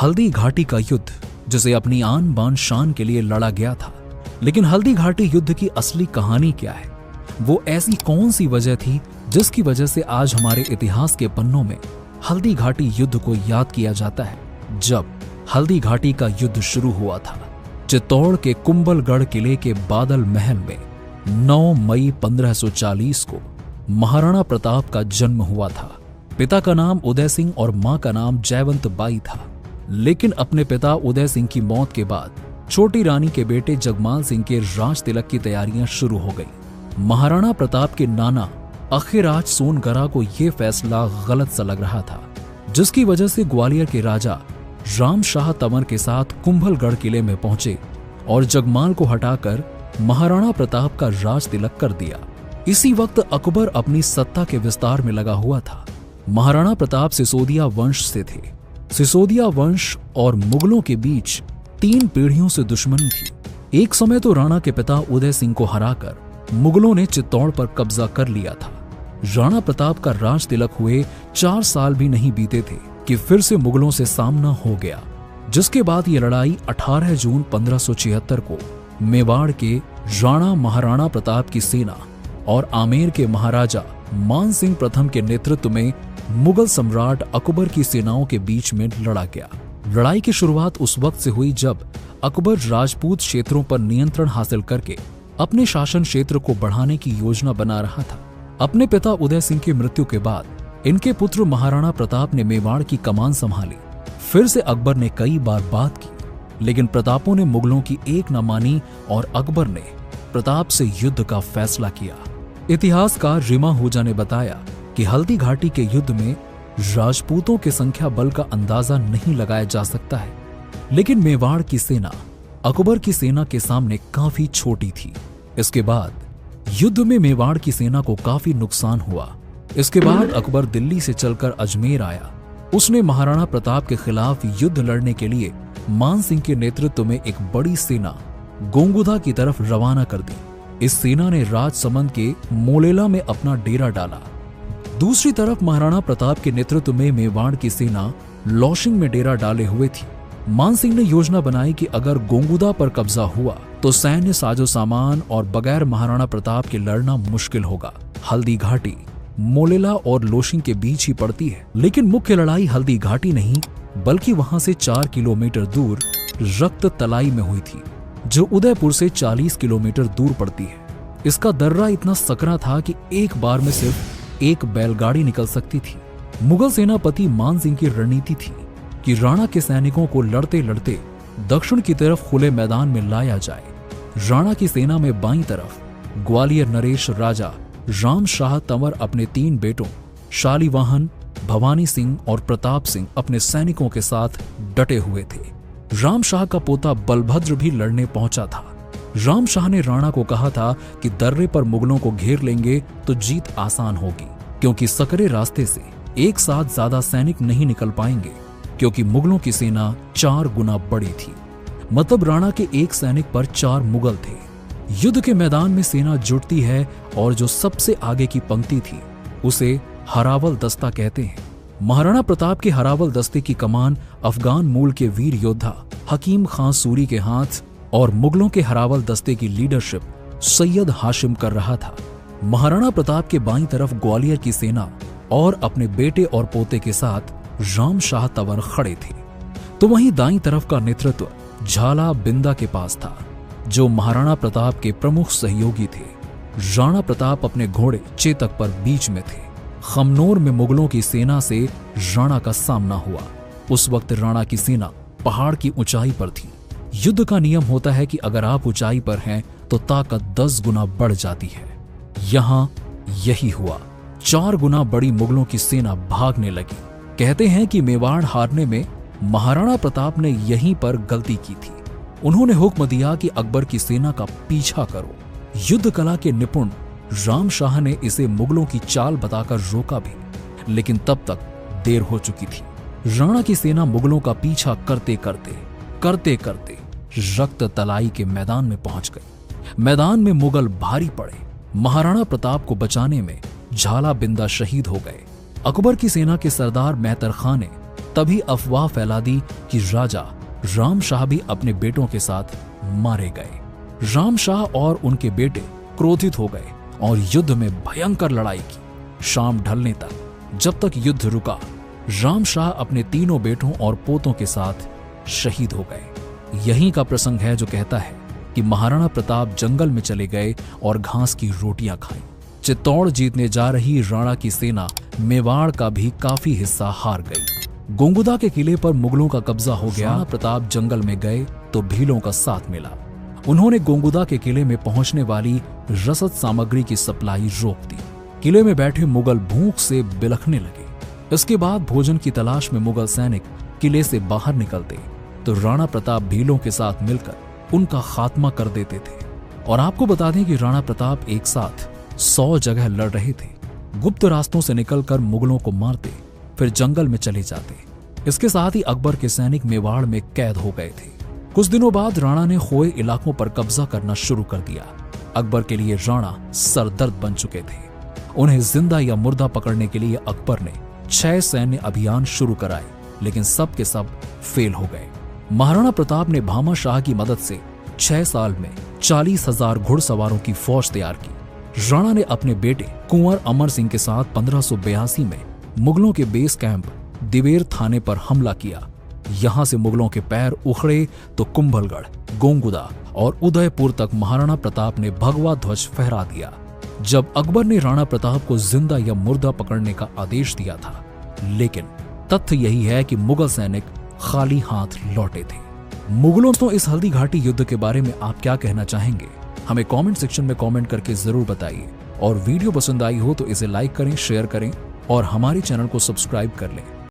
हल्दी घाटी का युद्ध, जिसे अपनी आन बान शान के लिए लड़ा गया था। लेकिन हल्दी घाटी युद्ध की असली कहानी क्या है? वो ऐसी कौन सी वजह थी जिसकी वजह से आज हमारे इतिहास के पन्नों में हल्दी घाटी युद्ध को याद किया जाता है? जब हल्दी घाटी का युद्ध शुरू हुआ था, चित्तौड़ के कुंभलगढ़ किले के बादल महल में 9 मई 1540 को महाराणा प्रताप का जन्म हुआ था। पिता का नाम उदय सिंह और मां का नाम जयवंत बाई था। लेकिन अपने पिता उदय सिंह की मौत के बाद छोटी रानी के बेटे जगमाल सिंह के राज तिलक की तैयारियां शुरू हो गई। महाराणा प्रताप के नाना अखिराज सोनगरा को यह फैसला गलत सा लग रहा था, जिसकी वजह से ग्वालियर के राजा राम शाह तंवर के साथ कुंभलगढ़ किले में पहुंचे और जगमाल को हटाकर महाराणा प्रताप का राज तिलक कर दिया। इसी वक्त अकबर अपनी सत्ता के विस्तार में लगा हुआ था। महाराणा प्रताप सिसोदिया वंश से थे। सिसोदिया वंश और मुगलों के बीच 3 पीढ़ियों से दुश्मनी थी। एक समय तो राणा के पिता उदय सिंह को हराकर मुगलों ने चित्तौड़ पर कब्जा कर लिया था। राणा प्रताप का राज तिलक हुए 4 साल भी नहीं बीते थे कि फिर से मुगलों से सामना हो गया, जिसके बाद यह लड़ाई 18 जून 1576 को मेवाड़ के राणा महाराणा प्रताप की सेना और आमेर के महाराजा मान सिंह प्रथम के नेतृत्व में मुगल सम्राट अकबर की सेनाओं के बीच में लड़ा गया। लड़ाई की शुरुआत उस वक्त से हुई जब अकबर राजपूत क्षेत्रों पर नियंत्रण हासिल करके अपने शासन क्षेत्र को बढ़ाने की योजना बना रहा था। अपने पिता उदय सिंह की मृत्यु के बाद इनके पुत्र महाराणा प्रताप ने मेवाड़ की कमान संभाली। फिर से अकबर ने कई बार बात की, लेकिन प्रतापों ने मुगलों की एक न मानी और अकबर ने प्रताप से युद्ध का फैसला किया। इतिहासकार रिमा हुजा ने बताया कि हल्दी घाटी के युद्ध में राजपूतों के संख्या बल का अंदाजा नहीं लगाया जा सकता है, लेकिन मेवाड़ की सेना अकबर की सेना के सामने काफी छोटी थी। इसके बाद युद्ध में मेवाड़ की सेना को काफी नुकसान हुआ। इसके बाद अकबर दिल्ली से चलकर अजमेर आया। उसने महाराणा प्रताप के खिलाफ युद्ध लड़ने के लिए मान सिंह के नेतृत्व में एक बड़ी सेना गोंगुदा की तरफ रवाना कर दी। इस सेना ने राजसमंद के मोलेला में अपना डेरा डाला। दूसरी तरफ महाराणा प्रताप के नेतृत्व में मेवाड़ की सेना लौशिंग में डेरा डाले हुए थी। मान सिंह ने योजना बनाई कि अगर गोंगुदा पर कब्जा हुआ तो सैन्य साजो सामान और बगैर महाराणा प्रताप के लड़ना मुश्किल होगा। हल्दी घाटी मोलेला और लोशिंग के बीच ही पड़ती है, लेकिन मुख्य लड़ाई हल्दी घाटी नहीं बल्कि वहां से 4 किलोमीटर दूर रक्त तलाई में हुई थी, जो उदयपुर से 40 किलोमीटर दूर पड़ती है। इसका दर्रा इतना सकरा था कि एक बार में सिर्फ एक बैलगाड़ी निकल सकती थी। मुगल सेनापति मान सिंह की रणनीति थी कि राणा के सैनिकों को लड़ते लड़ते दक्षिण की तरफ खुले मैदान में लाया जाए। राणा की सेना में बाईं तरफ ग्वालियर नरेश राजा राम शाह तंवर अपने 3 बेटों शालीवाहन, भवानी सिंह और प्रताप सिंह अपने सैनिकों के साथ डटे हुए थे। राम शाह का पोता बलभद्र भी लड़ने पहुंचा था। राम शाह ने राणा को कहा था कि दर्रे पर मुगलों को घेर लेंगे तो जीत आसान होगी, क्योंकि सकरे रास्ते से एक साथ ज्यादा सैनिक नहीं निकल पाएंगे, क्योंकि मुगलों की सेना 4 गुना बड़ी थी। मतलब राणा के एक सैनिक पर 4 मुगल थे। युद्ध के मैदान में सेना जुटती है और जो सबसे आगे की पंक्ति थी उसे हरावल दस्ता कहते हैं। महाराणा प्रताप के हरावल दस्ते की कमान अफगान मूल के वीर योद्धा हकीम खां सूरी के हाथ और मुगलों के हरावल दस्ते की लीडरशिप सैयद हाशिम कर रहा था। महाराणा प्रताप के बाईं तरफ ग्वालियर की सेना और अपने बेटे और पोते के साथ राम शाह तंवर खड़े थे, तो वहीं दाईं तरफ का नेतृत्व झाला बिंदा के पास था, जो महाराणा प्रताप के प्रमुख सहयोगी थे। राणा प्रताप अपने घोड़े चेतक पर बीच में थे। खमनोर में मुगलों की सेना से राणा का सामना हुआ। उस वक्त राणा की सेना पहाड़ की ऊंचाई पर थी। युद्ध का नियम होता है कि अगर आप ऊंचाई पर हैं तो ताकत 10 गुना बढ़ जाती है। यहां यही हुआ। 4 गुना बड़ी मुगलों की सेना भागने लगी। कहते हैं कि मेवाड़ हारने में महाराणा प्रताप ने यहीं पर गलती की थी। उन्होंने हुक्म दिया कि अकबर की सेना का पीछा करो। युद्ध कला के निपुण राम शाह ने इसे मुगलों की चाल बताकर रोका भी, लेकिन तब तक देर हो चुकी थी। राणा की सेना मुगलों का पीछा करते करते रक्त तलाई के मैदान में पहुंच गई। मैदान में मुगल भारी पड़े। महाराणा प्रताप को बचाने में झाला बिंदा शहीद हो गए। अकबर की सेना के सरदार मेहतर खां ने तभी अफवाह फैला दी कि राजा राम शाह भी अपने बेटों के साथ मारे गए। राम शाह और उनके बेटे क्रोधित हो गए और युद्ध में भयंकर लड़ाई की। शाम ढलने तक जब तक युद्ध रुका, राम शाह अपने तीनों बेटों और पोतों के साथ शहीद हो गए। यहीं का प्रसंग है जो कहता है कि महाराणा प्रताप जंगल में चले गए और घास की रोटियां खाई। चित्तौड़ जीतने जा रही राणा की सेना मेवाड़ का भी काफी हिस्सा हार गई। गोंगुदा के किले पर मुगलों का कब्जा हो गया। राणा प्रताप जंगल में गए तो भीलों का साथ मिला। उन्होंने गोंगुदा के किले में पहुंचने वाली रसद सामग्री की सप्लाई रोक दी। किले में बैठे मुगल भूख से बिलखने लगे। इसके बाद भोजन की तलाश में मुगल सैनिक किले से बाहर निकलते तो राणा प्रताप भीलों के साथ मिलकर उनका खात्मा कर देते थे। और आपको बता दें कि राणा प्रताप एक साथ 100 जगह लड़ रहे थे। गुप्त रास्तों से निकलकर मुगलों को मारते, फिर जंगल में चले जाते। इसके साथ ही अकबर के सैनिक मेवाड़ में कैद हो गए थे। कुछ दिनों बाद राणा ने खोए इलाकों पर कब्जा करना शुरू कर दिया। अकबर के लिए राणा सरदर्द बन चुके थे। उन्हें जिंदा या मुर्दा पकड़ने के लिए अकबर ने 6 सैन्य अभियान शुरू कराए, लेकिन सब के सब फेल हो गए। महाराणा प्रताप ने भामा शाह की मदद से 6 साल में 40,000 घुड़सवारों की फौज तैयार की। राणा ने अपने बेटे कुंवर अमर सिंह के साथ 1582 में मुगलों के बेस कैंप दिवेर थाने पर हमला किया। यहां से मुगलों के पैर उखड़े तो कुंभलगढ़, गोंगुदा और उदयपुर तक महाराणा प्रताप ने भगवा ध्वज फहरा दिया। जब अकबर ने राणा प्रताप को जिंदा या मुर्दा पकड़ने का आदेश दिया था, लेकिन तथ्य यही है कि मुगल सैनिक खाली हाथ लौटे थे। मुगलों तो इस हल्दी घाटी युद्ध के बारे में आप क्या कहना चाहेंगे? हमें कमेंट सेक्शन में कमेंट करके जरूर बताइए। और वीडियो पसंद आई हो तो इसे लाइक करें, शेयर करें और हमारे चैनल को सब्सक्राइब कर लें।